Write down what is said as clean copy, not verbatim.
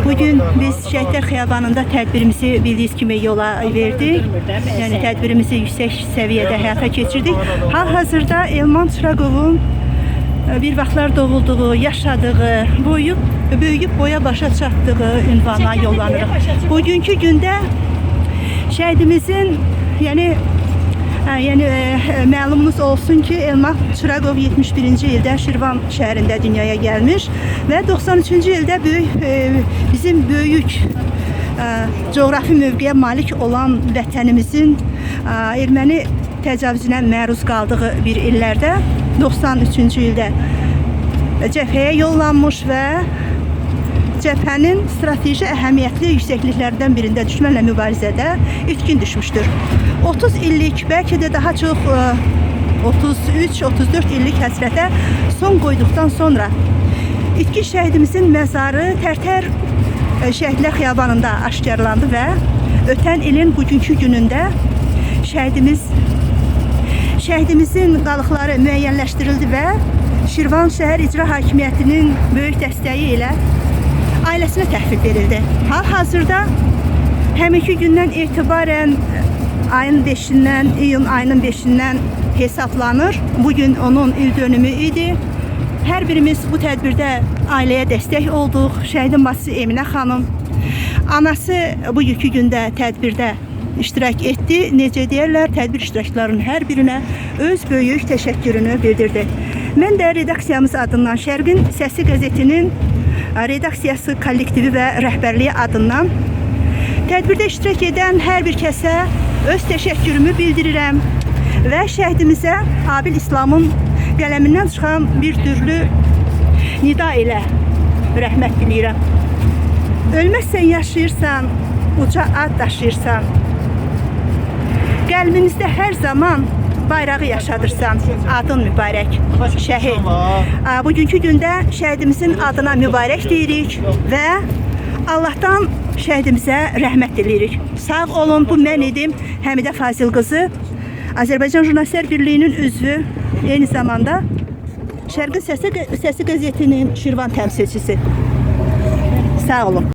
Bugün biz Şəhidlər Xiyabanında tədbirimizi bildiyiniz kimi yola verdik. Yəni tədbirimizi yüksək səviyyədə həyata keçirdik. Hal-hazırda Elman Çıraqovun bir vaxtlar doğulduğu, yaşadığı, böyüyüb boya başa çatdığı ünvana yollanırıq. Bugünkü gündə şəhidimizin, yəni məlumunuz olsun ki, Elman Çıraqov 71-ci ildə Şirvan şəhərində dünyaya gəlmiş və 93-cü ildə bizim böyük coğrafi mövqeyə malik olan vətənimizin erməni təcavüzünə məruz qaldığı bir illərdə 93-cü ildə cəbhəyə yollanmış və cəbhənin strateji əhəmiyyətli yüksəkliklərdən birində düşmənlə mübarizədə itkin düşmüşdür. 30 illik, bəlkə də daha çox 33-34 illik həsrətə son qoyduqdan sonra itkin şəhidimizin məzarı Tərtər Şəhidlər Xiyabanında aşkarlandı və ötən ilin bugünkü günündə şəhidimizin qalıqları müəyyənləşdirildi və Şirvan şəhər icra hakimiyyətinin böyük dəstəyi ilə ailəsinə təhvil verildi. Hal-hazırda həminki gündən etibarən ayın 5-dən, iyun ayının 5-dən hesablanır. Bugün onun il dönümü idi. Hər birimiz bu tədbirdə ailəyə dəstək olduq. Şəhidin bacısı Eminə xanım, anası bugünkü gündə tədbirdə iştirak etdi. Necə deyərlər, tədbir iştirakçılarının hər birinə öz böyük təşəkkürünü bildirdi. Mən də redaksiyamız adından, Şərqin Səsi qəzetinin redaksiyası kollektivi və rəhbərliyi adından tədbirdə iştirak edən hər bir kəsə öz təşəkkürümü bildirirəm və şəhidimizə Abil İslamın qələmindən çıxan bir türlü nida ilə rəhmət diləyirəm. Ölməzsən, yaşayırsan, uca ad daşıyırsan, qəlbimizdə hər zaman bayrağı yaşadırsan, adın mübarək şəhid. Bugünkü gündə şəhidimizin adına mübarək deyirik və Allahdan şəhidimizə rəhmət diləyirik. Sağ olun, bu mən idim Həmidə Fazil qızı, Azərbaycan Jurnalistlər Birliyinin üzvü, eyni zamanda Şərqin Səsi qəzetinin Şirvan təmsilçisi. Sağ olun.